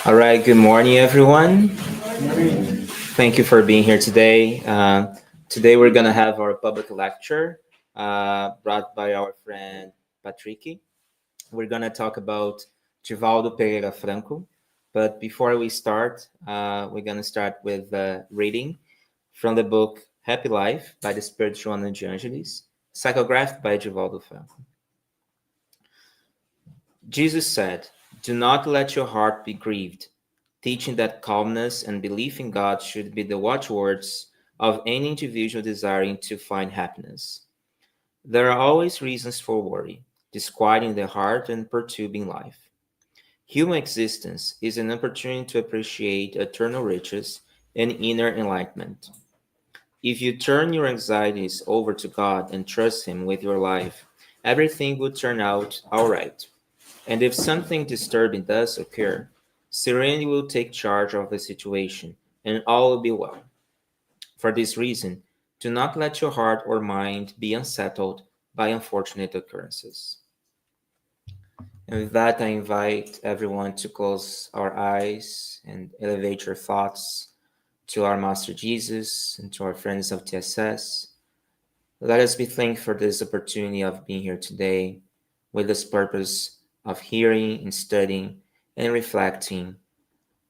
All right, good morning, everyone. Thank you for being here today. Today, we're going to have our public lecture brought by our friend Patrick. We're going to talk about Divaldo Franco. But before we start, we're going to start with reading from the book Happy Life by the Spiritual de Angelis, psychographed by Divaldo Franco. Jesus said, "Do not let your heart be grieved," teaching that calmness and belief in God should be the watchwords of any individual desiring to find happiness. There are always reasons for worry, disquieting the heart and perturbing life. Human existence is an opportunity to appreciate eternal riches and inner enlightenment. If you turn your anxieties over to God and trust Him with your life, everything will turn out all right. And if something disturbing does occur, serenity will take charge of the situation, and all will be well. For this reason, do not let your heart or mind be unsettled by unfortunate occurrences. And with that, I invite everyone to close our eyes and elevate your thoughts to our Master Jesus and to our friends of TSS. Let us be thankful for this opportunity of being here today with this purpose of hearing and studying and reflecting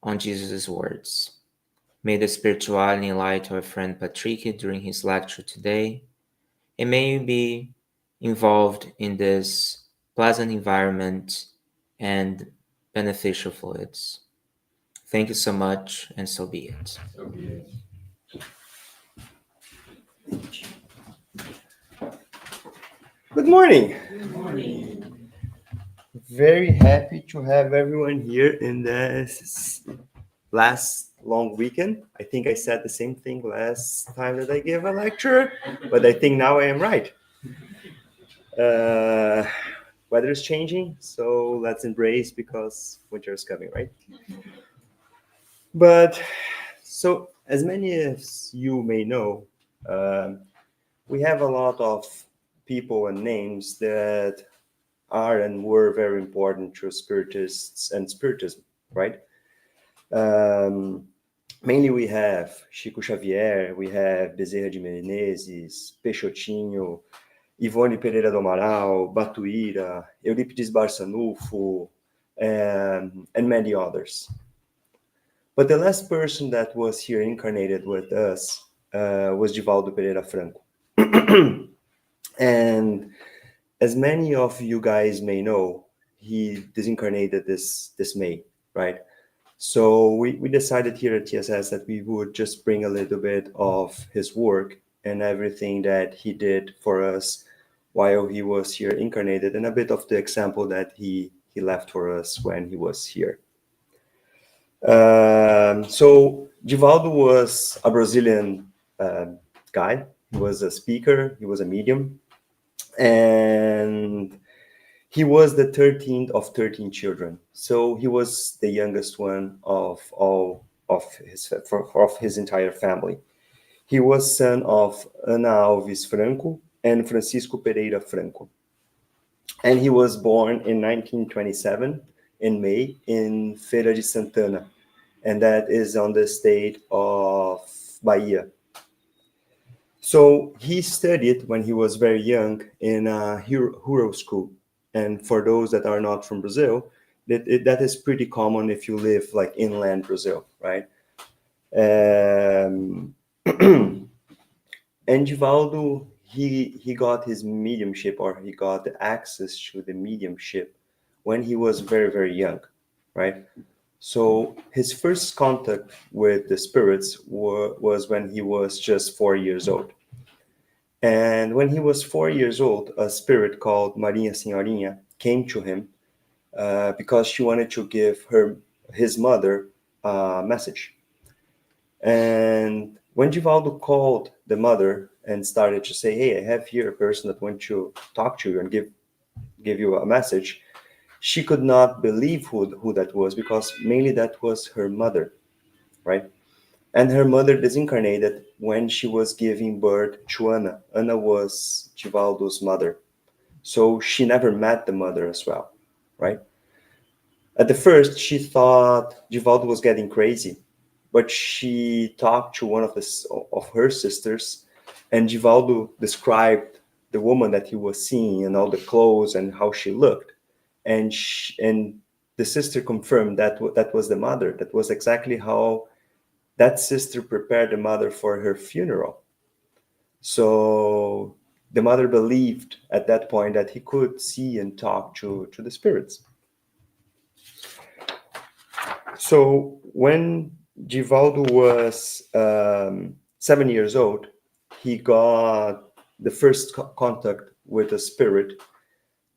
on Jesus' words. May the spirituality enlighten our friend Patrick during his lecture today, and may you be involved in this pleasant environment and beneficial fluids. Thank you so much, and so be it. Good morning. Very happy to have everyone here in this last long weekend. I think I said the same thing last time that I gave a lecture, but I think now I am right. Uh, Weather is changing, so let's embrace because winter is coming, right? But so, as many as you may know, um, we have a lot of people and names that are and were very important to spiritists and spiritism, right? Um, Mainly we have Chico Xavier, we have Bezerra de Menezes, Peixotinho, Ivone Pereira do Amaral, Batuíra, Eurípides Barçanufo, and many others. But the last person that was here incarnated with us was Divaldo Pereira Franco. And as many of you guys may know, he disincarnated this May, right? So we decided here at TSS that we would just bring a little bit of his work and everything that he did for us while he was here incarnated, and a bit of the example that he left for us when he was here. So Divaldo was a Brazilian guy. He was a speaker. He was a medium, and he was the 13th of 13 children. So he was the youngest one of all of his entire family. He was son of Ana Alves Franco and Francisco Pereira Franco. And he was born in 1927 in May in Feira de Santana, and that is on the state of Bahia. So he studied when he was very young in a rural school. And for those that are not from Brazil, that is pretty common if you live like inland Brazil, right? Um, and Givaldo, he got his mediumship, or he got the access to the mediumship when he was very, very young, right? So his first contact with the spirits was when he was just 4 years old. And when he was 4 years old, a spirit called Maria Senhorinha came to him because she wanted to give his mother a message. And when Givaldo called the mother and started to say, "Hey, I have here a person that wants to talk to you and give you a message," she could not believe who that was, because mainly that was her mother, right? And her mother disincarnated when she was giving birth to Anna. Anna was Givaldo's mother. So she never met the mother as well, right? At the first, she thought Divaldo was getting crazy, but she talked to one of her sisters, and Divaldo described the woman that he was seeing and all the clothes and how she looked, and the sister confirmed that that was the mother. That was exactly how that sister prepared the mother for her funeral. So the mother believed at that point that he could see and talk to the spirits. So when Givaldo was 7 years old, he got the first contact with a spirit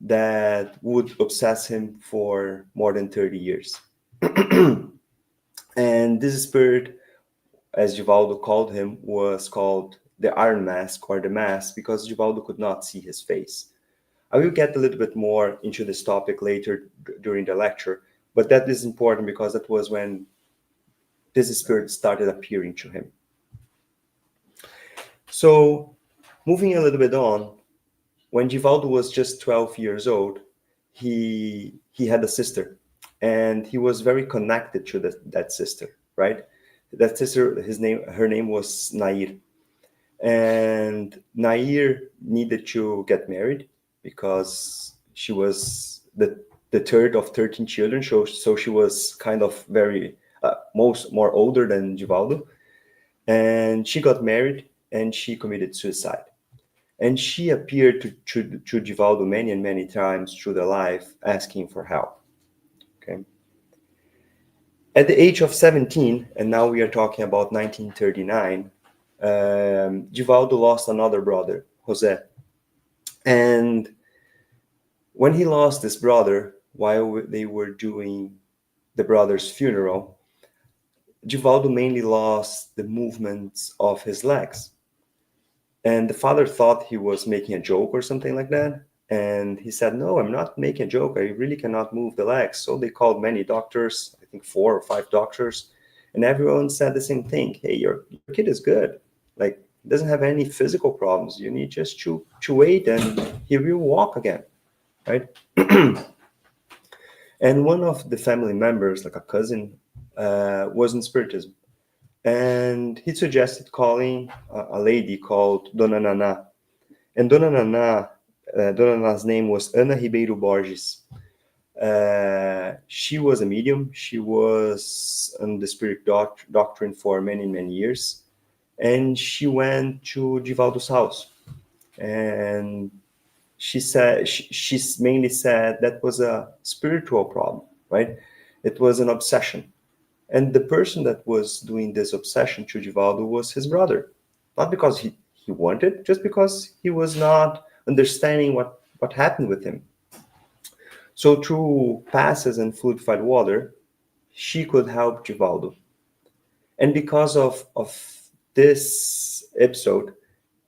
that would obsess him for more than 30 years. And this spirit, as Givaldo called him, was called the Iron Mask or the Mask because Givaldo could not see his face. I will get a little bit more into this topic later during the lecture, but that is important because that was when this spirit started appearing to him. So, moving a little bit on, when Givaldo was just 12 years old, he had a sister, and he was very connected to that sister, right? That sister, her name was Nair, and Nair needed to get married because she was the third of 13 children, so she was kind of very more older than Givaldo, and she got married and she committed suicide. And she appeared to Givaldo many and many times through the life asking for help. Okay. At the age of 17, and now we are talking about 1939, Givaldo lost another brother, Jose. And when he lost this brother, while they were doing the brother's funeral, Givaldo mainly lost the movements of his legs. And the father thought he was making a joke or something like that. And he said, "No, I'm not making a joke. I really cannot move the legs." So they called many doctors, I think 4 or 5 doctors, and everyone said the same thing. "Hey, your kid is good. Like, doesn't have any physical problems. You need just to wait and he will walk again." Right? And one of the family members, like a cousin, was in Spiritism. And he suggested calling a lady called Dona Nana. And Dona Nana's name was Ana Ribeiro Borges. She was a medium. She was on the spirit doctrine for many, many years. And she went to Divaldo's house. And she mainly said that was a spiritual problem, right? It was an obsession. And the person that was doing this obsession to Divaldo was his brother. Not because he wanted, just because he was not understanding what happened with him. So through passes and fluidified water, she could help Divaldo. And because of this episode,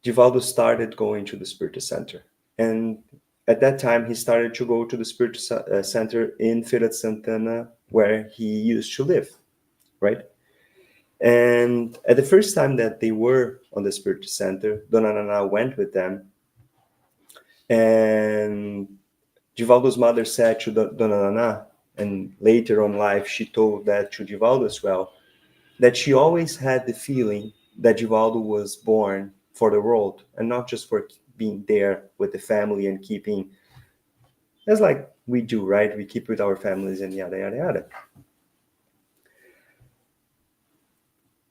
Divaldo started going to the Spirit Center. And at that time, he started to go to the Spirit Center in Feira de Santana, where he used to live, right? And at the first time that they were on the Spirit Center, Dona Nana went with them. And Divaldo's mother said to Dona Nana, and later on life, she told that to Divaldo as well, that she always had the feeling that Divaldo was born for the world and not just for being there with the family and keeping, as like we do, right? We keep with our families and yada, yada, yada.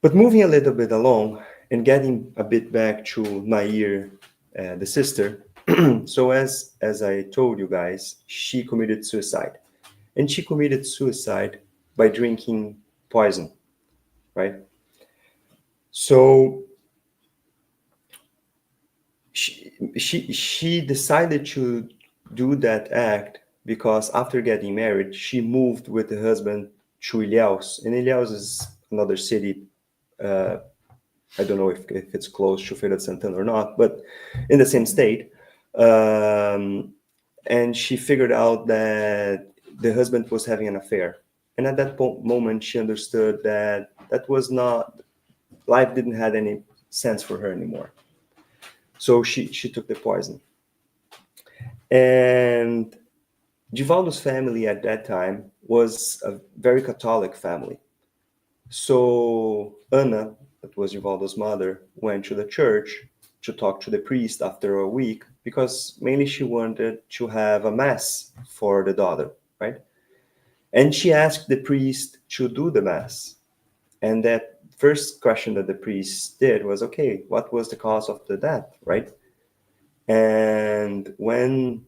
But moving a little bit along and getting a bit back to Nair, the sister. So as I told you guys, she committed suicide. And she committed suicide by drinking poison, right? So she decided to do that act because after getting married, she moved with her husband to Ilhéus. And Ilhéus is another city. I don't know if it's close to Feira de Santana or not, but in the same state. And she figured out that the husband was having an affair. And at that moment, she understood that that was not, life didn't have any sense for her anymore. So she took the poison. And Givaldo's family at that time, was a very Catholic family. So Anna, that was Divaldo's mother, went to the church to talk to the priest after a week because mainly she wanted to have a mass for the daughter, right? And she asked the priest to do the mass. And that first question that the priest did was, okay, what was the cause of the death, right? And when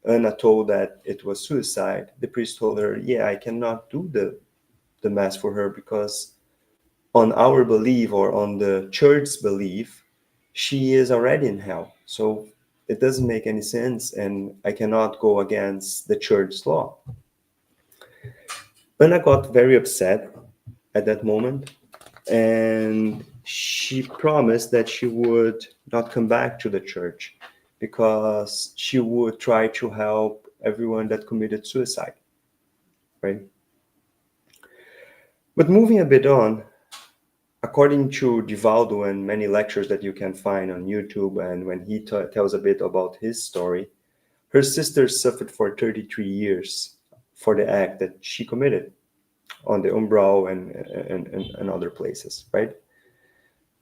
Anna told that it was suicide, the priest told her, yeah, I cannot do the mass for her because on our belief or on the church's belief, she is already in hell. So it doesn't make any sense, and I cannot go against the church's law. Anna got very upset at that moment, and she promised that she would not come back to the church because she would try to help everyone that committed suicide, right? But moving a bit on, according to Divaldo and many lectures that you can find on YouTube, and when he tells a bit about his story, her sister suffered for 33 years for the act that she committed on the Umbral and other places, right?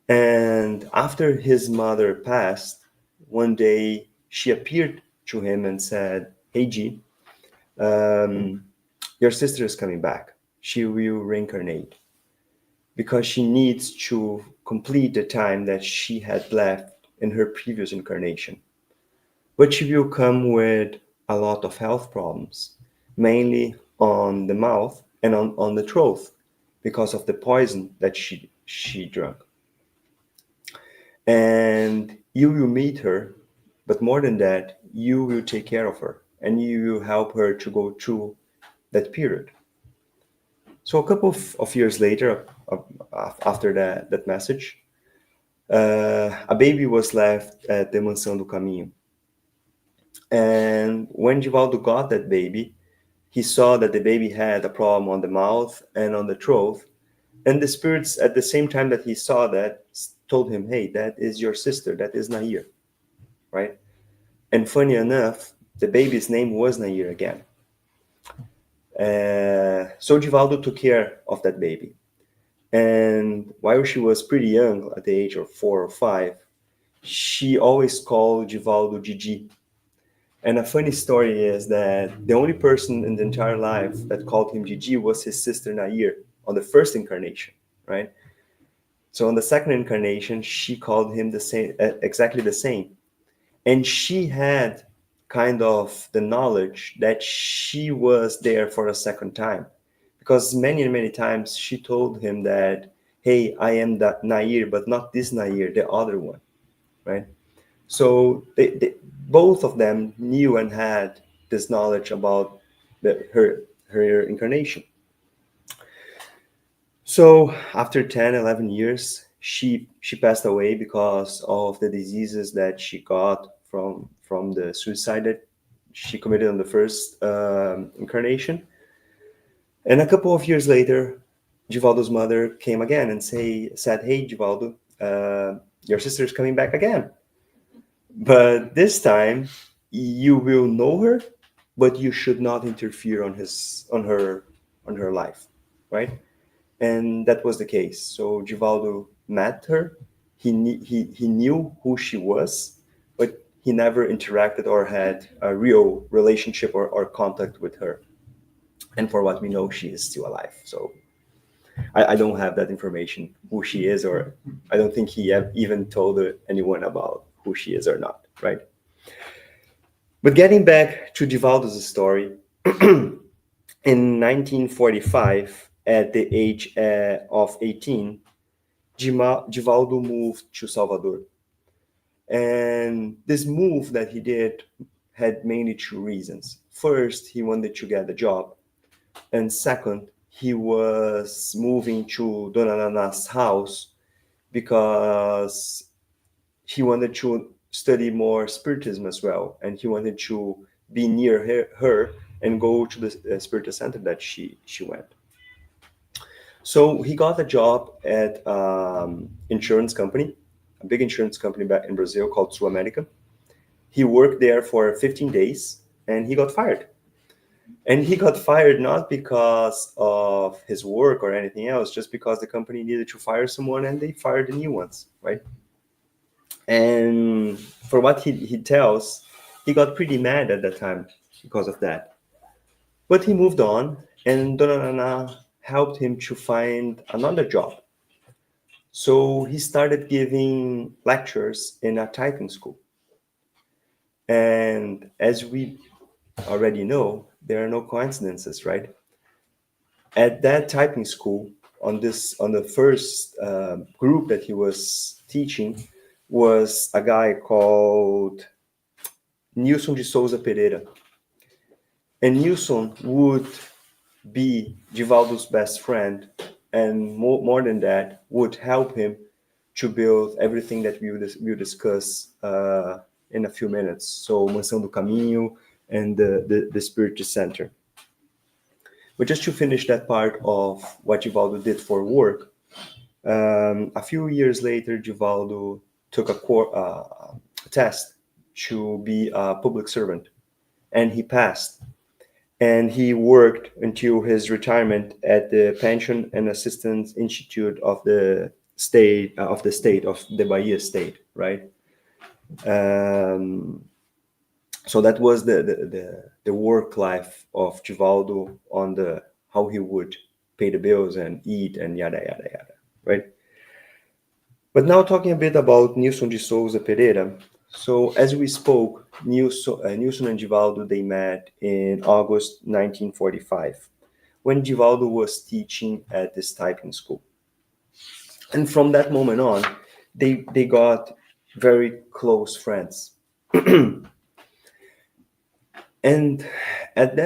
And after his mother passed, one day she appeared to him and said, hey, G, um, your sister is coming back. She will reincarnate because she needs to complete the time that she had left in her previous incarnation. But she will come with a lot of health problems, mainly on the mouth and on the throat because of the poison that she drank. And you will meet her, but more than that, you will take care of her and you will help her to go through that period. So a couple of years later, after that message, a baby was left at the Mansão do Caminho. And when Givaldo got that baby, he saw that the baby had a problem on the mouth and on the throat. And the spirits, at the same time that he saw that, told him, hey, that is your sister, that is Nair, right? And funny enough, the baby's name was Nair again. So Givaldo took care of that baby. And while she was pretty young, at the age of 4 or 5, she always called Givaldo Gigi. And a funny story is that the only person in the entire life that called him Gigi was his sister Nair on the first incarnation, right? So on the second incarnation, she called him the same, exactly the same. And she had kind of the knowledge that she was there for a second time, because many and many times she told him that, hey, I am that Nair, but not this Nair, the other one, right? So both of them knew and had this knowledge about her incarnation. So after 10, 11 years, she passed away because of the diseases that she got from the suicide that she committed on the first incarnation. And a couple of years later, Givaldo's mother came again and said, hey, Givaldo, your sister is coming back again. But this time, you will know her, but you should not interfere on her life, right? And that was the case. So Givaldo met her. He knew who she was, but he never interacted or had a real relationship or contact with her. And for what we know, she is still alive. So I don't have that information, who she is, or I don't think he even told anyone about who she is or not, right? But getting back to Givaldo's story, in 1945, at the age of 18, Givaldo moved to Salvador. And this move that he did had mainly two reasons. First, he wanted to get a job. And second, he was moving to Dona Nana's house because he wanted to study more spiritism as well. And he wanted to be near her and go to the Spirit Center that she went. So he got a job at insurance company, a big insurance company back in Brazil called Sul America. He worked there for 15 days and he got fired. And he got fired not because of his work or anything else, just because the company needed to fire someone and they fired the new ones, right? And for what he tells, he got pretty mad at that time because of that. But he moved on, and Dona Nana helped him to find another job. So he started giving lectures in a typing school. And as we already know, there are no coincidences, right? At that typing school, on the first group that he was teaching, was a guy called Nilson de Souza Pereira. And Nilson would be Divaldo's best friend, and more than that, would help him to build everything that we'll discuss in a few minutes. So, Mansão do Caminho and the Spirit Center. But just to finish that part of what Divaldo did for work, a few years later, Divaldo took a test to be a public servant, and he passed. And he worked until his retirement at the Pension and Assistance Institute of the state of the Bahia state, right? Um, so that was the work life of Givaldo on the how he would pay the bills and eat and yada yada yada, right? But now talking a bit about Nilson de Souza Pereira. So as we spoke, Nilson and Givaldo, they met in August 1945 when Givaldo was teaching at this typing school. And from that moment on, they got very close friends. And at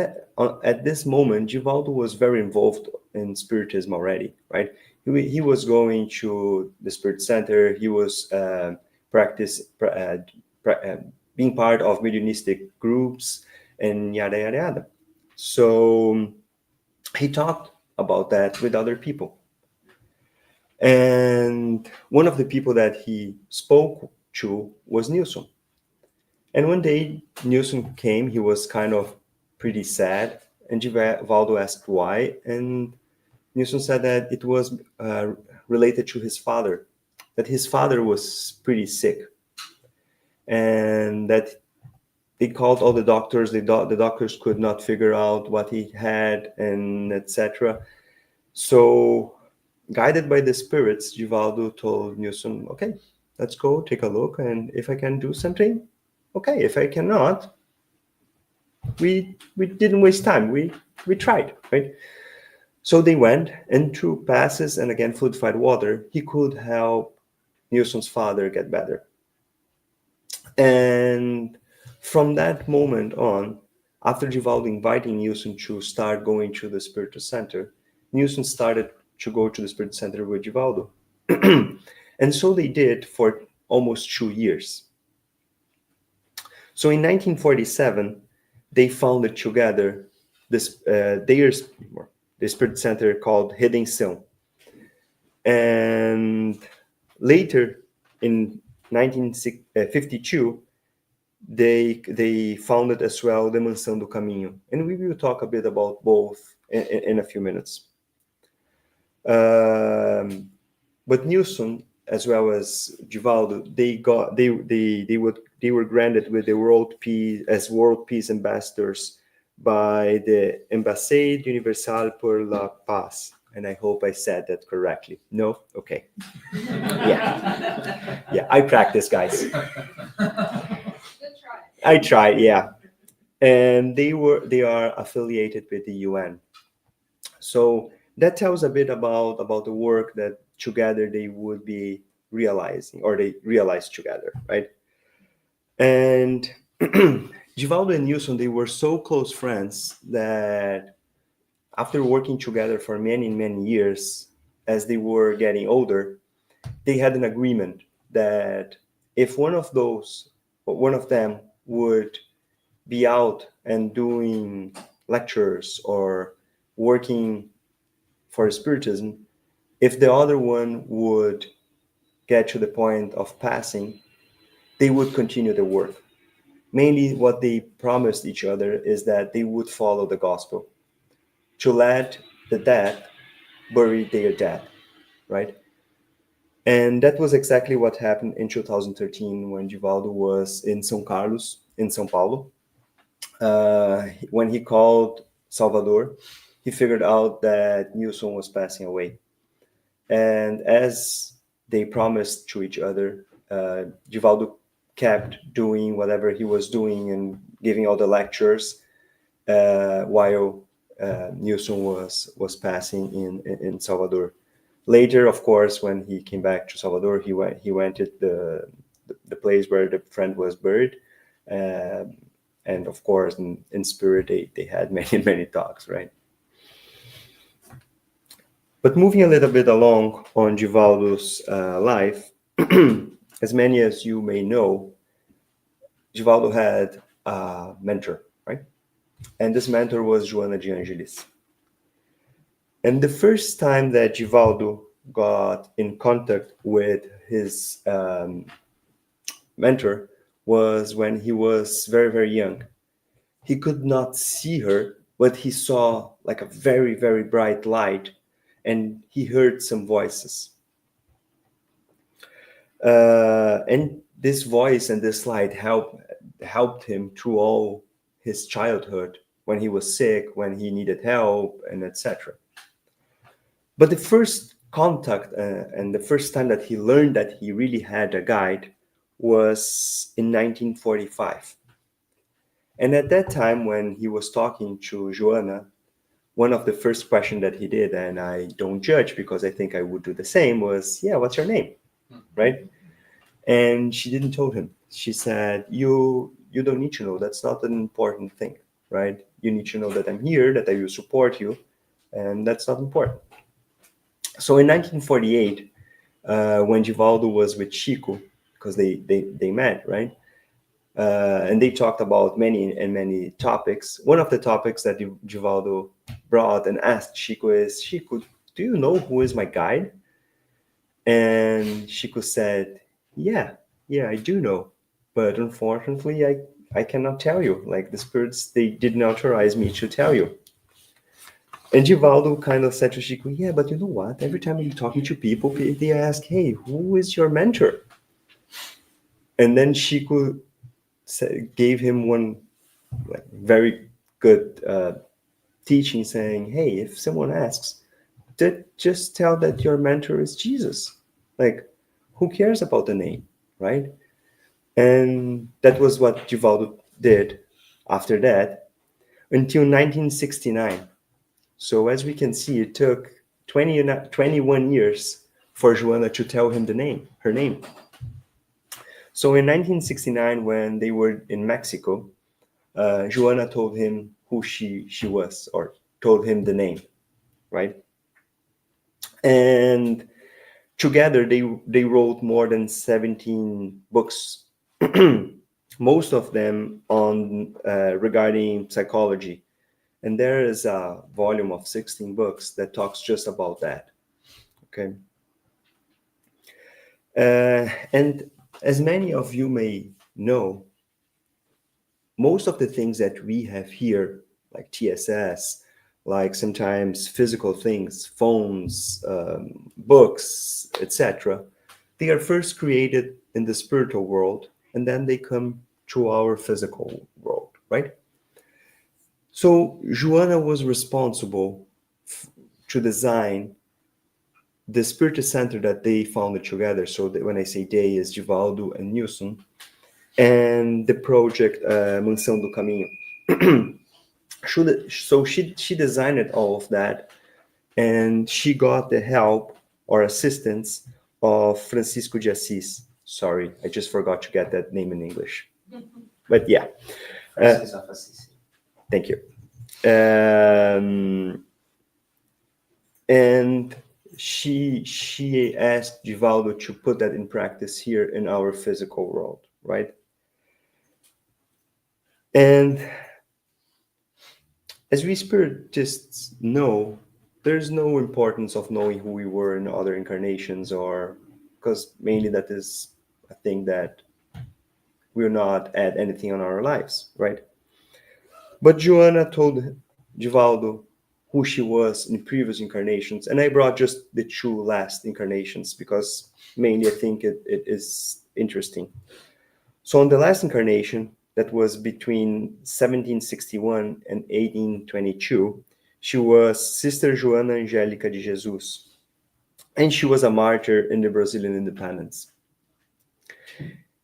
this moment, Givaldo was very involved in Spiritism already, right? He was going to the Spirit Center. He was practice being part of mediumistic groups and yada yada yada. So he talked about that with other people. And one of the people that he spoke to was Nilson. And one day Nilson came, he was kind of pretty sad, and Givaldo asked why, and Nilson said that it was related to his father, that his father was pretty sick, and that they called all the doctors, the doctors could not figure out what he had, and etc. So, guided by the spirits, Givaldo told Nilson, okay, let's go take a look, and if I can do something, okay, if I cannot, we didn't waste time. We tried, right? So they went, and through passes and again fluidified water, he could help Nilson's father get better. And from that moment on, after Givaldo inviting Nilson to start going to the spiritual center, Nilson started to go to the spiritual center with Givaldo. And so they did for almost 2 years. So in 1947, they founded together the spirit center called Hidden Sun. And later, in 1952, they founded as well the Mansão do Caminho. And we will talk a bit about both in a few minutes. But Nilson, as well as Givaldo, they were granted with the world peace ambassadors by the Ambassade Universelle pour la Paz. And I hope I said that correctly. No? Okay. Yeah. Yeah, I practice, guys. Good try. I tried, yeah. And they are affiliated with the UN. So that tells a bit about the work that together they would be realizing, or they realized together, right? And Givaldo and Nilson, they were so close friends that after working together for many, many years, as they were getting older, they had an agreement that if one of them would be out and doing lectures or working for Spiritism, if the other one would get to the point of passing, they would continue the work. Mainly, what they promised each other is that they would follow the gospel, to let the dead bury their dead, right? And that was exactly what happened in 2013 when Divaldo was in São Carlos, in São Paulo. When he called Salvador, he figured out that Nilson was passing away. And as they promised to each other, Divaldo kept doing whatever he was doing and giving all the lectures while Nilson was passing in Salvador. Later, of course, when he came back to Salvador, he went to the place where the friend was buried, um, and of course, in spirit, they had many many talks, right? But moving a little bit along on Givaldo's life, as many as you may know, Givaldo had a mentor, right? And this mentor was Joana de Angelis. And the first time that Givaldo got in contact with his mentor was when he was very, very young. He could not see her, but he saw like a very, very bright light and he heard some voices. And this voice and this light helped him through all his childhood when he was sick, when he needed help, and etc. But the first contact and the first time that he learned that he really had a guide was in 1945. And at that time, when he was talking to Joanna, one of the first questions that he did, and I don't judge because I think I would do the same, was, "Yeah, what's your name?" Right? And she didn't tell him. She said, "You don't need to know. That's not an important thing, right? You need to know that I'm here, that I will support you, and that's not important." So in 1948, when Givaldo was with Chico, because they met, right? And they talked about many and many topics. One of the topics that Givaldo brought and asked Chico is, "Chico, do you know who is my guide?" And Chico said, "Yeah, yeah, I do know. But unfortunately, I cannot tell you. Like the spirits, they didn't authorize me to tell you." And Givaldo kind of said to Chico, "Yeah, but you know what? Every time you're talking to people, they ask, 'Hey, who is your mentor?'" And then Chico gave him one like very good teaching, saying, "Hey, if someone asks, just tell that your mentor is Jesus. Like, who cares about the name, right?" And that was what Givaldo did after that until 1969. So as we can see, it took 21 years for Joanna to tell him her name. So in 1969, when they were in Mexico, Joanna told him who she was, or told him the name, right? And together they wrote more than 17 books, most of them on regarding psychology. And there is a volume of 16 books that talks just about that. Okay. And as many of you may know, most of the things that we have here, like TSS, like sometimes physical things, phones, books, etc., they are first created in the spiritual world and then they come to our physical world, right? So Joanna was responsible to design the spirit center that they founded together. So that when I say they, is Divaldo and Nilson, and the project Mansão do Caminho. So she designed all of that, and she got the help or assistance of Francisco de Assis. Sorry, I just forgot to get that name in English. But yeah, Francis of Assisi. thank you. And she asked Givaldo to put that in practice here in our physical world, right? And as we spiritists know, there's no importance of knowing who we were in other incarnations, or because mainly that is a thing that will not add anything on our lives, right? But Joanna told Divaldo who she was in previous incarnations, and I brought just the two last incarnations because mainly I think it is interesting. So, on the last incarnation, that was between 1761 and 1822, she was Sister Joana Angélica de Jesus, and she was a martyr in the Brazilian independence.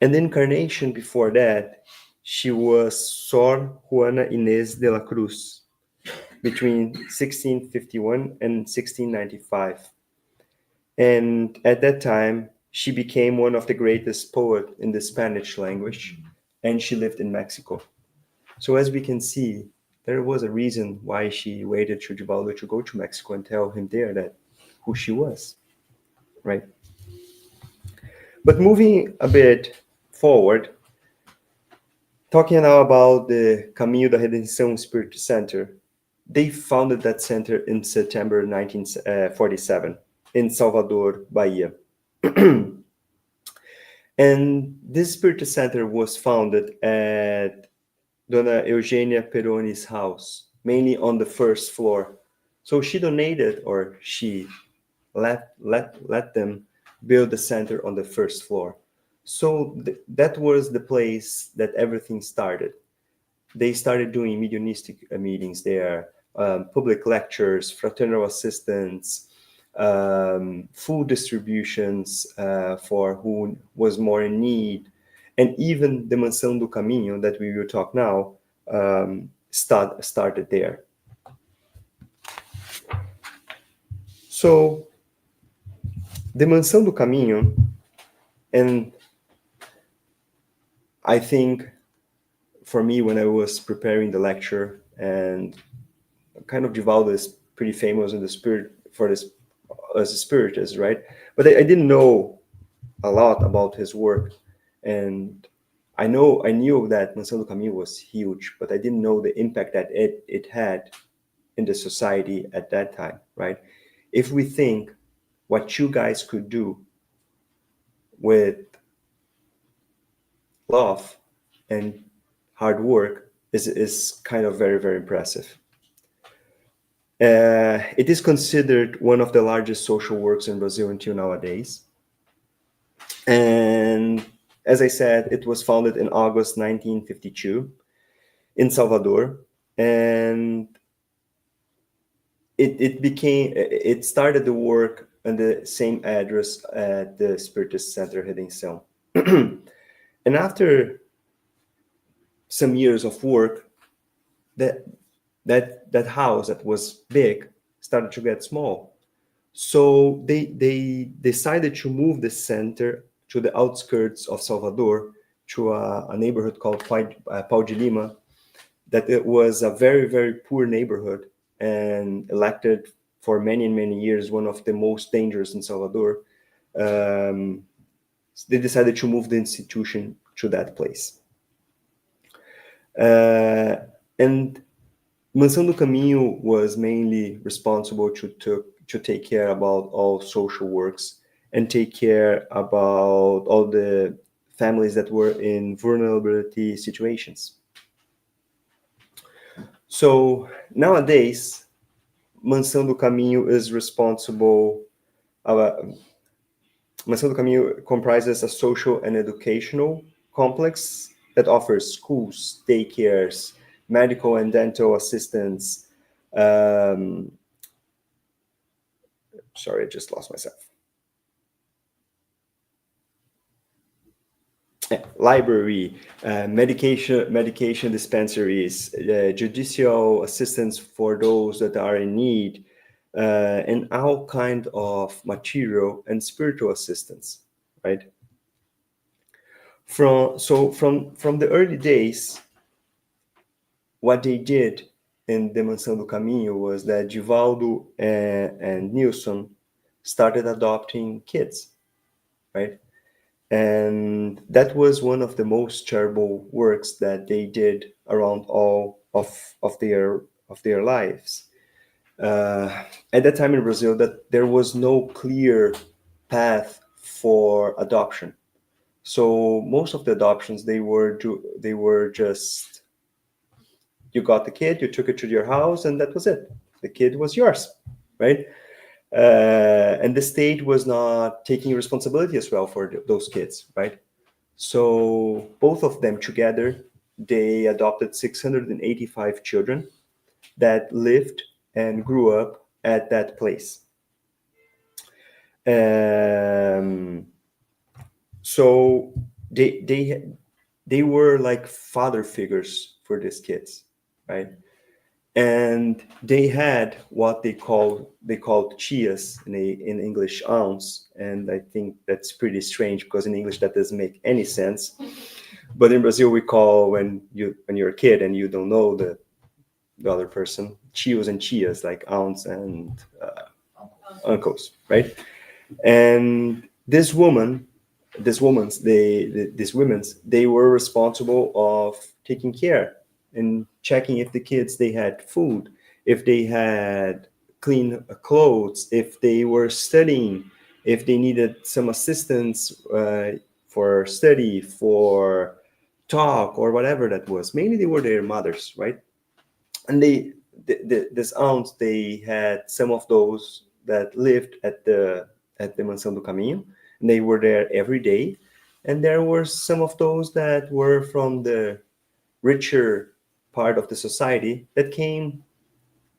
And the incarnation before that, she was Sor Juana Inés de la Cruz between 1651 and 1695. And at that time, she became one of the greatest poets in the Spanish language, and she lived in Mexico. So as we can see, there was a reason why she waited to Divaldo to go to Mexico and tell him there that who she was, right? But moving a bit forward, talking now about the Caminho da Redenção Spirit Center, they founded that center in September 1947 in Salvador, Bahia. And this Spirit Center was founded at Dona Eugenia Peroni's house, mainly on the first floor. So she donated, or she let them build the center on the first floor. So that was the place that everything started. They started doing mediumistic meetings there, public lectures, fraternal assistance, food distributions for who was more in need, and even the Mansão do Caminho that we will talk now started there. So the Mansão do Caminho, and I think for me when I was preparing the lecture, and kind of Divaldo is pretty famous in the spirit for this as a spiritist, right? But I didn't know a lot about his work, and I knew that Mansão do Caminho was huge, but I didn't know the impact that it had in the society at that time, right? If we think what you guys could do with love and hard work is kind of very, very impressive. It is considered one of the largest social works in Brazil until nowadays. And as I said, it was founded in August 1952 in Salvador. And it started the work on the same address at the Spiritist Center Redenção. And after some years of work, that house that was big started to get small. So they decided to move the center to the outskirts of Salvador, to a neighborhood called Pau de Lima, that it was a very, very poor neighborhood and elected for many and many years one of the most dangerous in Salvador. They decided to move the institution to that place. And Mansão do Caminho was mainly responsible to take care about all social works and take care about all the families that were in vulnerability situations. So nowadays, Mansão do Caminho is responsible. Mansão do Caminho comprises a social and educational complex that offers schools, daycares, medical and dental assistance. Sorry, I just lost myself. Library, medication dispensaries, judicial assistance for those that are in need, and all kind of material and spiritual assistance, right? From the early days, what they did in the Mansão do Caminho was that Divaldo and Nilson started adopting kids, right? And that was one of the most charitable works that they did around all of their lives. At that time in Brazil, that there was no clear path for adoption. So most of the adoptions, they were just, you got the kid, you took it to your house, and that was it. The kid was yours, right? And the state was not taking responsibility as well for those kids, right? So both of them together, they adopted 685 children that lived and grew up at that place. Um, so they were like father figures for these kids, right? And they had what they called chias in English ounce, and I think that's pretty strange because in English that doesn't make any sense. But in Brazil we call when you're a kid and you don't know the other person, tios and chias, like aunts and uncles, right? And these women's, they were responsible of taking care and checking if the kids they had food, if they had clean clothes, if they were studying, if they needed some assistance for study, for talk or whatever that was. Mainly they were their mothers, right? And this aunts, they had some of those that lived at the Mansão do Caminho, and they were there every day. And there were some of those that were from the richer part of the society that came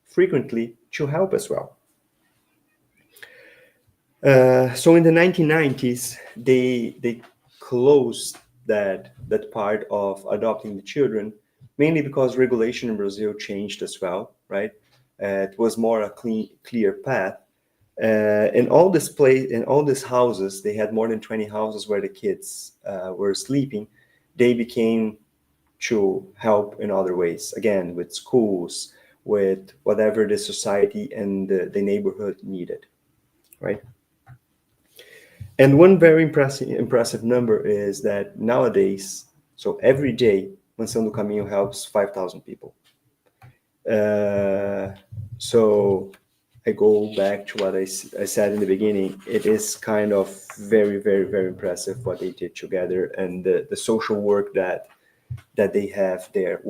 frequently to help as well. So in the 1990s, they closed that part of adopting the children, mainly because regulation in Brazil changed as well, right? It was more a clear path. In all these houses, they had more than 20 houses where the kids were sleeping. They became to help in other ways, again, with schools, with whatever the society and the neighborhood needed, right? And one very impressive number is that nowadays, so every day, Mansão do Caminho helps 5,000 people. Uh, so I go back to what I said in the beginning. It is kind of very, very, very impressive what they did together, and the social work that they have there,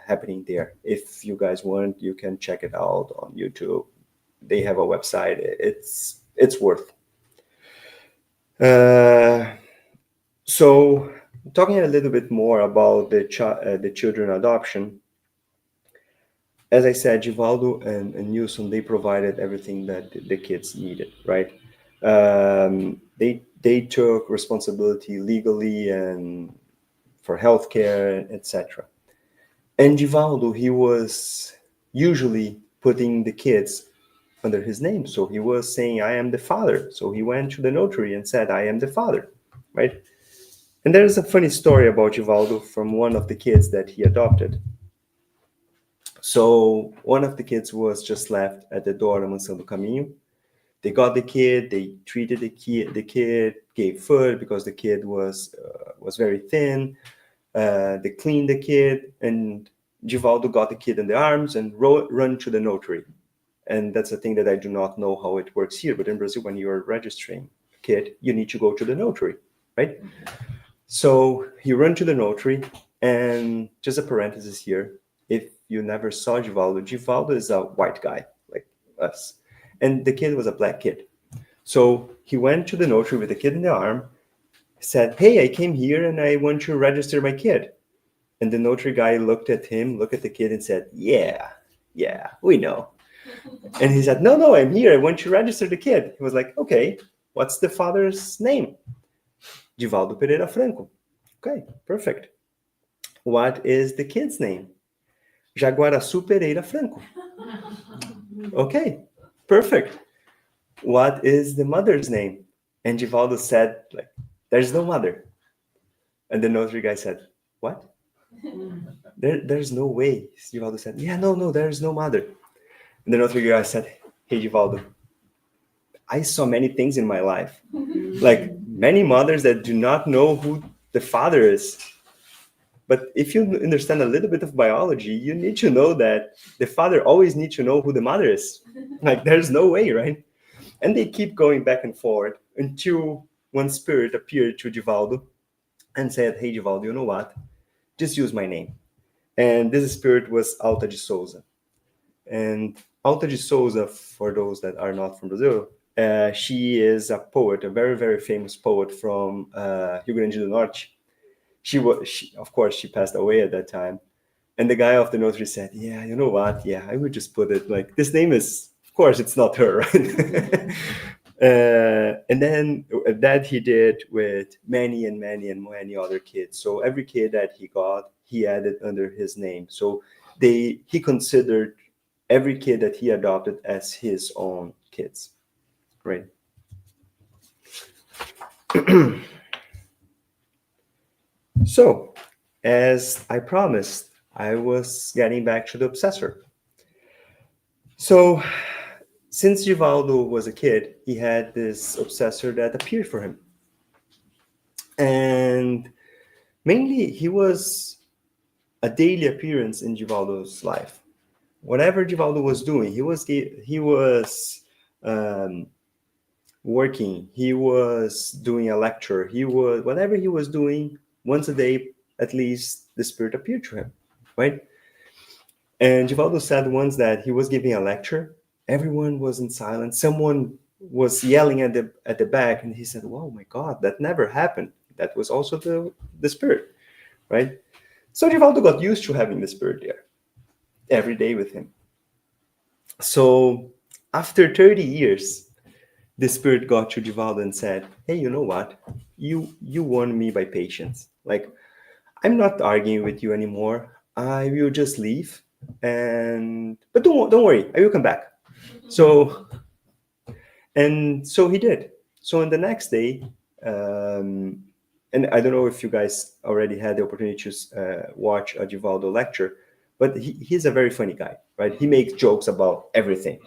happening there. If you guys want, you can check it out on YouTube. They have a website. It's worth. So talking a little bit more about the children adoption, as I said, Divaldo and Nilsson, they provided everything that the kids needed, right? They took responsibility legally and for healthcare, etc. And Divaldo, he was usually putting the kids under his name. So he was saying, I am the father. So he went to the notary and said, I am the father, right? And there's a funny story about Divaldo from one of the kids that he adopted. So one of the kids was just left at the door of Mansão do Caminho. They got the kid, they treated the kid, gave food because the kid was very thin. They cleaned the kid, and Divaldo got the kid in the arms and run to the notary. And that's a thing that I do not know how it works here. But in Brazil, when you're registering a kid, you need to go to the notary, right? So he ran to the notary, and just a parenthesis here. If you never saw Divaldo is a white guy like us. And the kid was a black kid. So he went to the notary with the kid in the arm, said, hey, I came here and I want to register my kid. And the notary guy looked at the kid and said, yeah, we know. And he said, no, I'm here. I want to register the kid. He was like, okay, what's the father's name? Divaldo Pereira Franco. Okay, perfect. What is the kid's name? Jaguaraçu Pereira Franco. Okay, perfect. What is the mother's name? And Divaldo said, like, there's no mother. And the notary guy said, what? There's no way. Divaldo said, yeah, no, there's no mother. And the notary guy said, hey, Divaldo, I saw many things in my life. Like many mothers that do not know who the father is. But if you understand a little bit of biology, you need to know that the father always needs to know who the mother is. Like there's no way, right? And they keep going back and forth until one spirit appeared to Divaldo and said, "Hey, Divaldo, you know what? Just use my name." And this spirit was Alta de Souza. And Alta de Souza, for those that are not from Brazil, she is a poet, a very, very famous poet from Rio Grande do Norte. Of course, she passed away at that time. And the guy of the notary said, "Yeah, you know what? Yeah, I would just put it like this name is, of course, it's not her, right?" And then that he did with many and many and many other kids. So every kid that he got, he added under his name. So he considered every kid that he adopted as his own kids, right? So, as I promised, I was getting back to the obsessor. So, since Givaldo was a kid, he had this obsessor that appeared for him. And mainly, he was a daily appearance in Givaldo's life. Whatever Givaldo was doing, he was um, working, he was doing a lecture, he was whatever he was doing once a day at least the spirit appeared to him, right? And Givaldo said once that he was giving a lecture, everyone was in silence, someone was yelling at the back, and he said, "Wow, my God, that never happened." That was also the spirit, right? So Givaldo got used to having the spirit there every day with him. So after 30 years, the spirit got to Givaldo and said, "Hey, you know what? You won me by patience. Like, I'm not arguing with you anymore. I will just leave, and but don't worry, I will come back." So and so he did. So on the next day, um, and I don't know if you guys already had the opportunity to watch a Givaldo lecture, but he's a very funny guy, right? He makes jokes about everything.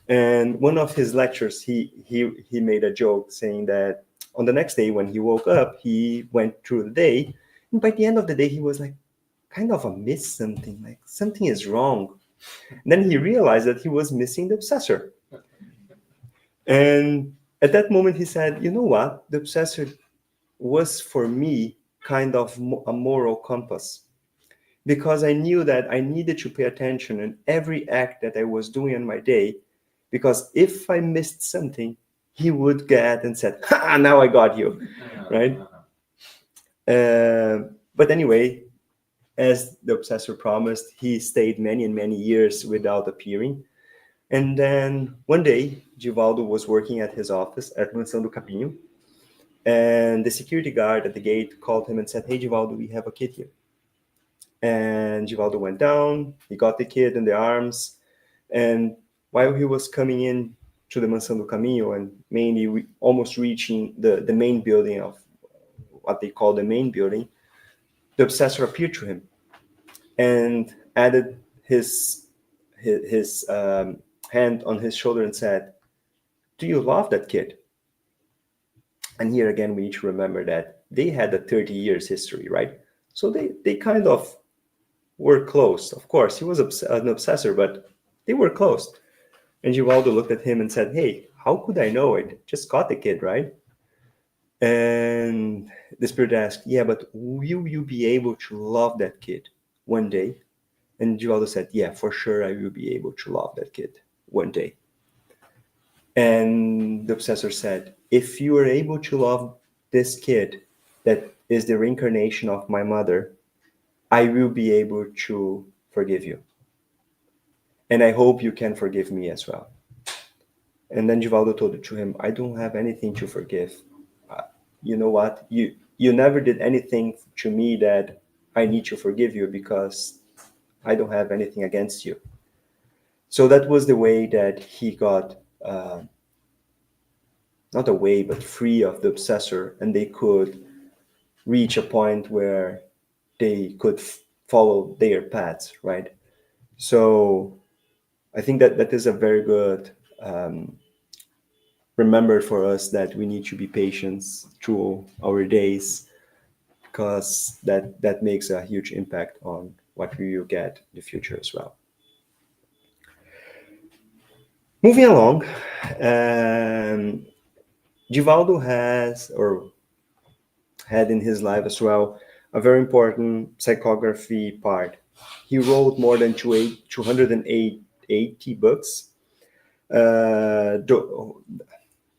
And one of his lectures, he made a joke saying that on the next day when he woke up, he went through the day, and by the end of the day, he was like, kind of a miss something, like something is wrong. And then he realized that he was missing the obsessor. And at that moment, he said, "You know what? The obsessor was for me kind of a moral compass because I knew that I needed to pay attention in every act that I was doing in my day. Because if I missed something, he would get and said, 'Ha, now I got you,' right?" But anyway, as the obsessor promised, he stayed many and many years without appearing. And then one day, Givaldo was working at his office at Mansão do Capinho, and the security guard at the gate called him and said, "Hey, Givaldo, we have a kid here." And Givaldo went down, he got the kid in the arms, and while he was coming in to the Mansão do Caminho and mainly almost reaching the main building of what they call the main building, the obsessor appeared to him and added his hand on his shoulder and said, "Do you love that kid?" And here again, we need to remember that they had a 30 years history, right? So they kind of were close. Of course, he was an obsessor, but they were close. And Givaldo looked at him and said, "Hey, how could I know it? Just caught the kid, right?" And the spirit asked, "Yeah, but will you be able to love that kid one day?" And Givaldo said, "Yeah, for sure I will be able to love that kid one day." And the obsessor said, "If you are able to love this kid that is the reincarnation of my mother, I will be able to forgive you. And I hope you can forgive me as well." And then Givaldo told it to him, "I don't have anything to forgive. You know what? You never did anything to me that I need to forgive you because I don't have anything against you." So that was the way that he got not away, but free of the obsessor, and they could reach a point where they could follow their paths, right? So I think that that is a very good remember for us that we need to be patient through our days because that makes a huge impact on what we will get in the future as well. Moving along, um, Givaldo has, or had in his life as well a very important psychography part. He wrote more than 280 books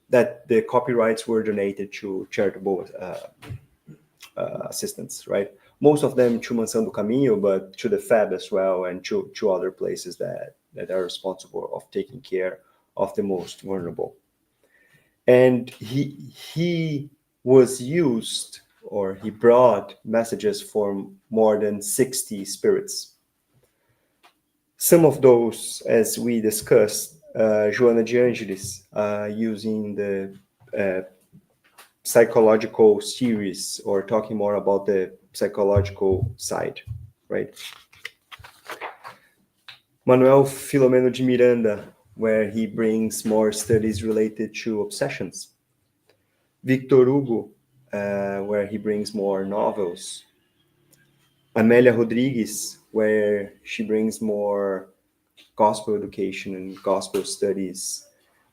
that the copyrights were donated to charitable assistance, right? Most of them to Mansão do Caminho, but to the FAB as well, and to other places that are responsible of taking care of the most vulnerable. And he was used, or he brought messages from more than 60 spirits. Some of those, as we discussed, Joana de Angelis, using the psychological series, or talking more about the psychological side, right? Manuel Filomeno de Miranda, where he brings more studies related to obsessions. Victor Hugo, where he brings more novels. Amélia Rodrigues, where she brings more gospel education and gospel studies.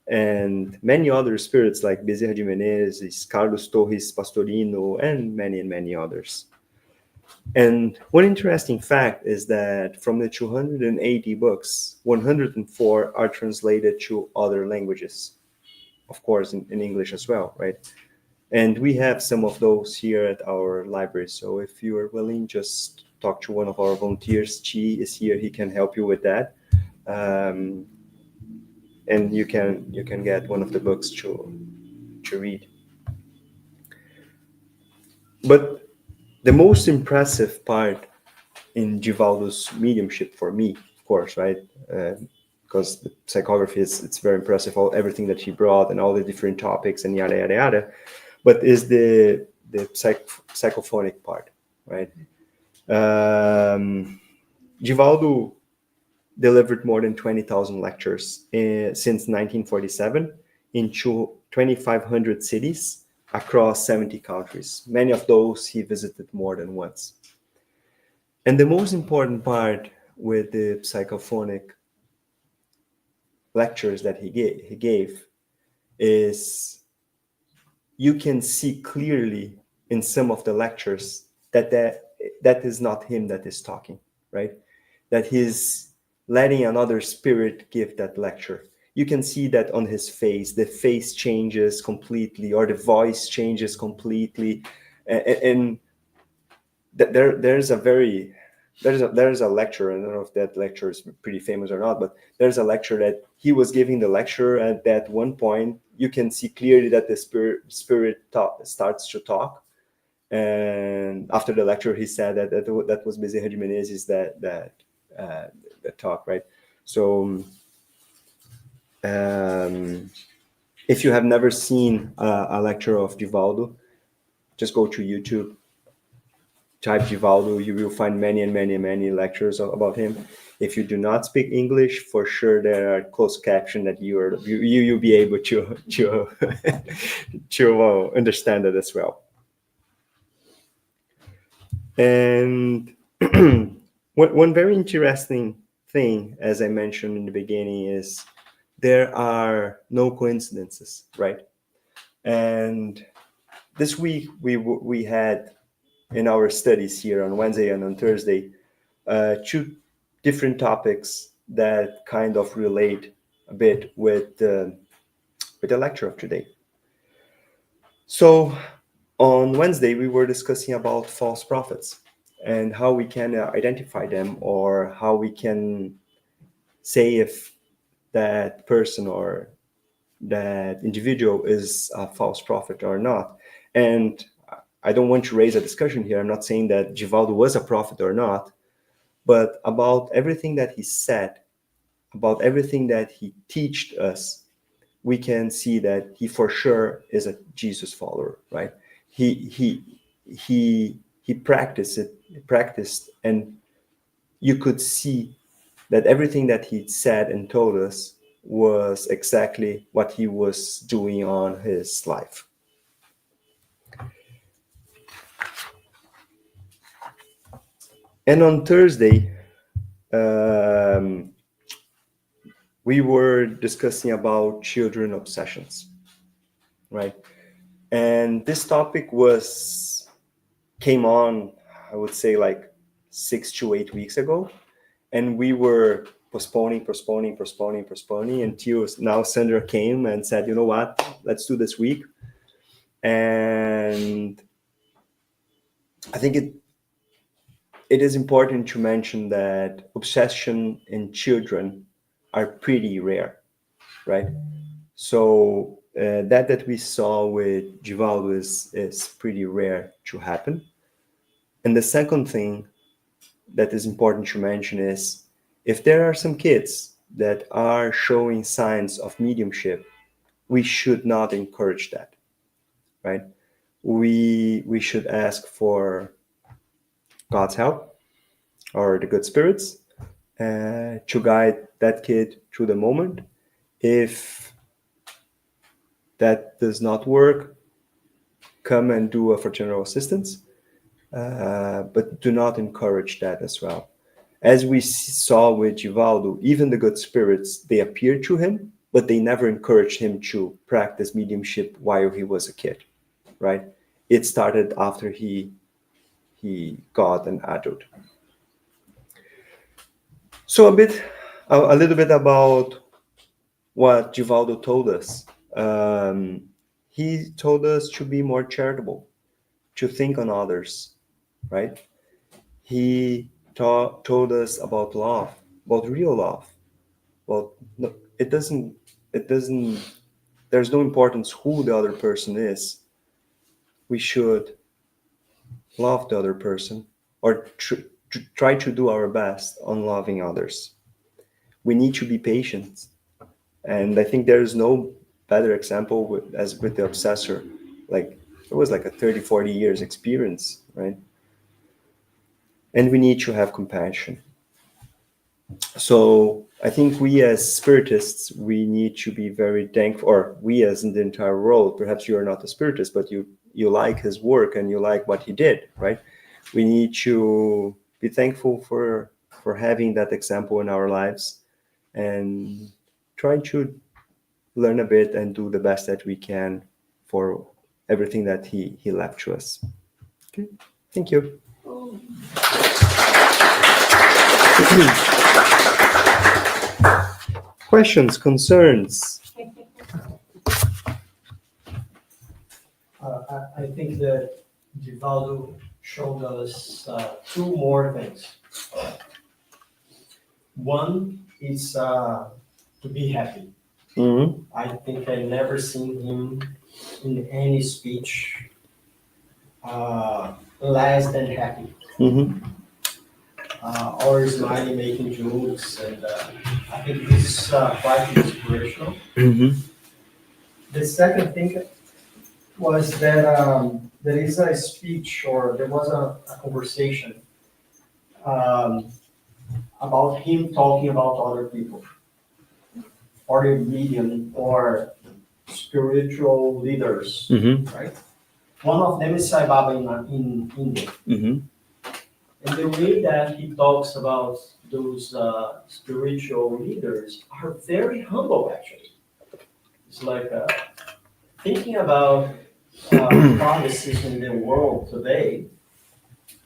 And many other spirits like Bezerra de Menezes, Carlos Torres Pastorino, and many others. And one interesting fact is that from the 280 books, 104 are translated to other languages, of course, in English as well, right? And we have some of those here at our library. So if you are willing, just talk to one of our volunteers. Chi is here; he can help you with that. And you can get one of the books to read. But the most impressive part in Divaldo's mediumship for me, of course, right? Because the psychography it's very impressive, everything that he brought and all the different topics and yada yada yada. But is the psychophonic part, right? Divaldo delivered more than 20,000 lectures since 1947 in 2,500 cities across 70 countries. Many of those he visited more than once. And the most important part with the psychophonic lectures that he gave is you can see clearly in some of the lectures that is not him that is talking, right? That he's letting another spirit give that lecture. You can see that on his face. The face changes completely, or the voice changes completely. And there's a lecture, I don't know if that lecture is pretty famous or not, but there's a lecture that he was giving the lecture, and at one point you can see clearly that the spirit starts to talk. And after the lecture, he said that was Bezerra de Menezes that talk, right? So if you have never seen a lecture of Divaldo, just go to YouTube, type Divaldo, you will find many lectures about him. If you do not speak English, for sure there are closed caption that you'll be able to to understand it as well. And one very interesting thing, as I mentioned in the beginning, is there are no coincidences, right? And this week we had in our studies here on Wednesday and on Thursday, two different topics that kind of relate a bit with the lecture of today. So on Wednesday, we were discussing about false prophets and how we can identify them, or how we can say if that person or that individual is a false prophet or not. And I don't want to raise a discussion here. I'm not saying that Divaldo was a prophet or not, but about everything that he said, about everything that he taught us, we can see that he for sure is a Jesus follower, right? He practiced, and you could see that everything that he said and told us was exactly what he was doing on his life. And on Thursday, we were discussing about children obsessions, right? And this topic was came on, I would say like 6 to 8 weeks ago, and we were postponing until now Sandra came and said, you know what, let's do this week. And I think it is important to mention that obsession in children are pretty rare, right? So that we saw with Divaldo is pretty rare to happen. And the second thing that is important to mention is if there are some kids that are showing signs of mediumship, we should not encourage that, right? We should ask for God's help or the good spirits to guide that kid through the moment. If that does not work, come and do a fraternal assistance, but do not encourage that as well. As we saw with Divaldo, even the good spirits, they appeared to him, but they never encouraged him to practice mediumship while he was a kid, right? It started after he got an adult. So a little bit about what Divaldo told us. He told us to be more charitable, to think on others, right? He told us about love, about real love. Well, no, it doesn't, there's no importance who the other person is. We should love the other person or try to do our best on loving others. We need to be patient. And I think there is no better example as with the obsessor. Like it was like a 30, 40 years experience, right? And we need to have compassion. So I think we as spiritists, we need to be very thankful, or we as in the entire world, perhaps you are not a spiritist, but you like his work and you like what he did, right? We need to be thankful for having that example in our lives and try to learn a bit and do the best that we can for everything that he left to us. Okay, thank you. Questions, concerns? I think that Divaldo showed us two more things. One is to be happy. Mm-hmm. I think I never seen him in any speech less than happy. Mm-hmm. Always smiling, making jokes, and I think this is quite inspirational. Mm-hmm. The second thing was that there is a speech or there was a conversation um, about him talking about other people or the medium or spiritual leaders, Mm-hmm. right? One of them is Sai Baba in India. Mm-hmm. And the way that he talks about those spiritual leaders are very humble, actually. It's like thinking about policies in the world today.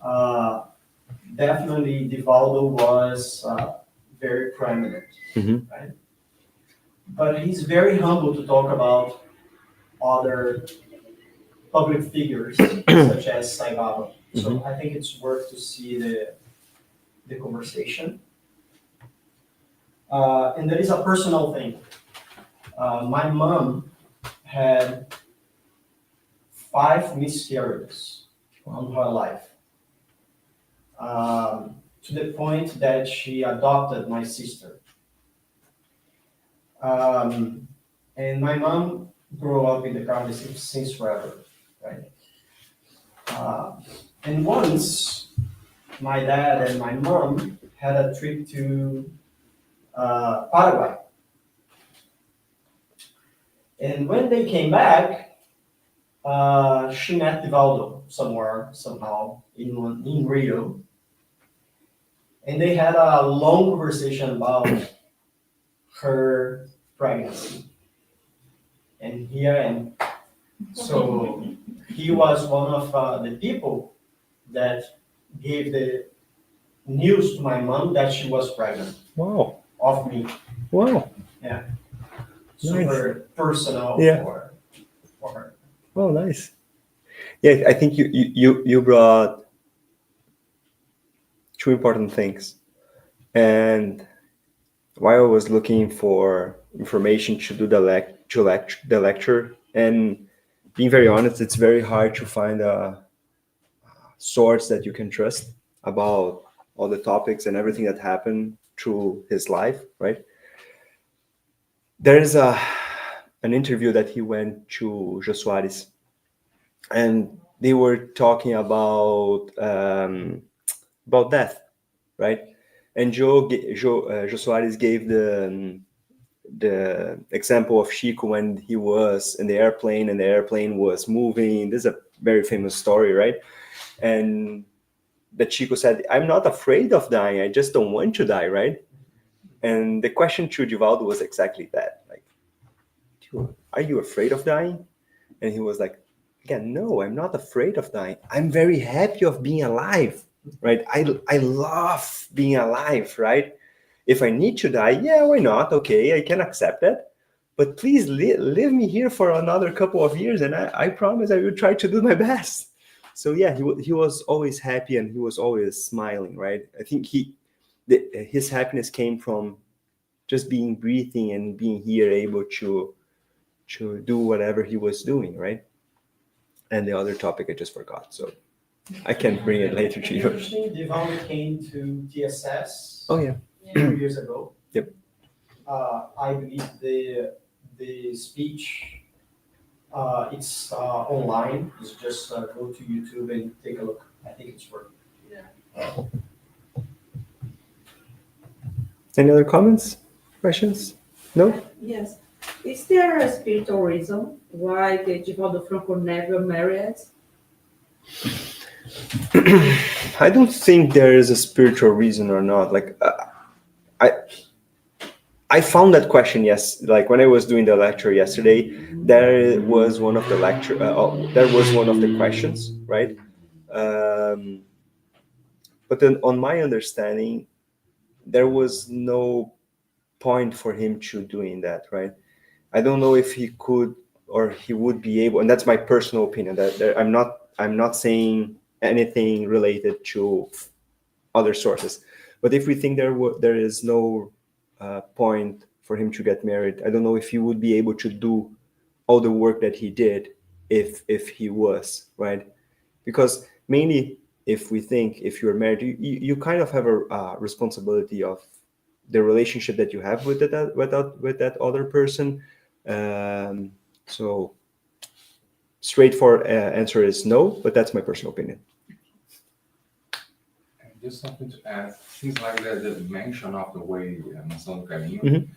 Uh, Definitely, Divaldo was very prominent, Mm-hmm. right? But he's very humble to talk about other public figures such as Sai Baba. So I think it's worth to see the conversation. And there is a personal thing. My mom had 5 miscarriages on her life, to the point that she adopted my sister. And my mom grew up in the country since forever, right? And once my dad and my mom had a trip to Paraguay. And when they came back, she met Divaldo somewhere, somehow, in Rio. And they had a long conversation about her pregnancy. And here I am. So he was one of the people that gave the news to my mom that she was pregnant Wow. of me. Wow. Super personal Yeah. for her. Oh, nice. Yeah, I think you brought two important things. And while I was looking for information to do the lecture, and being very honest, it's very hard to find a source that you can trust about all the topics and everything that happened through his life, right? There is an interview that he went to Jô Soares, and they were talking about death, right? And Jô Soares gave the example of Chico when he was in the airplane and the airplane was moving. This is a very famous story, right? And that Chico said, "I'm not afraid of dying. I just don't want to die," right? And the question to Divaldo was exactly that. Like, are you afraid of dying? And he was like, again, no, I'm not afraid of dying. I'm very happy of being alive, right? I love being alive, right? If I need to die, yeah, why not? Okay, I can accept that. But please leave me here for another couple of years, and I promise I will try to do my best. So yeah, he was always happy and he was always smiling, right? I think his happiness came from just being breathing and being here, able to do whatever he was doing, right? And the other topic I just forgot, so I can bring it later to you. Interesting, Divaldo came to TSS Oh yeah. 2 years ago. Yep. I believe the speech, it's online. It's just go to YouTube and take a look. I think it's worth it. Any other comments, questions? No? Yes. Is there a spiritual reason why the Divaldo Franco never married? I don't think there is a spiritual reason or not. Like, I found that question, yes. Like when I was doing the lecture yesterday, there was one of the there was one of the questions, right? But then, on my understanding, there was no point for him to doing that, right? I don't know if he could or he would be able, and that's my personal opinion. I'm not saying anything related to other sources, but if we think there is no point for him to get married, I don't know if he would be able to do all the work that he did if he was, right? Because mainly, if we think if you're married, you kind of have a responsibility of the relationship that you have with that other person. So straightforward answer is no, but that's my personal opinion. Just something to add. Seems like the mention of the way Mação do Caminho Mhm.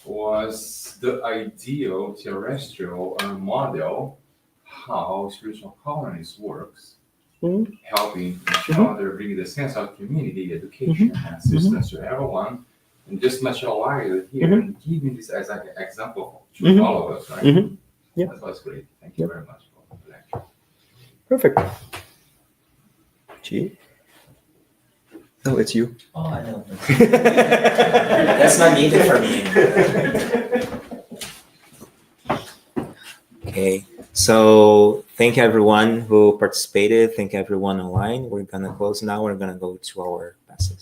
was the ideal terrestrial model how spiritual colonies works, Mhm. helping each other, bring the sense of community, education, and assistance to everyone, and just materialize it here and giving this as an example to all of us, right? Mhm. Yeah. That was great. Thank you very much for the lecture. Perfect. G. No, it's you. Oh, I know. That's not needed for me. Okay, so thank everyone who participated. Thank everyone online. We're gonna close now. We're gonna go to our passes.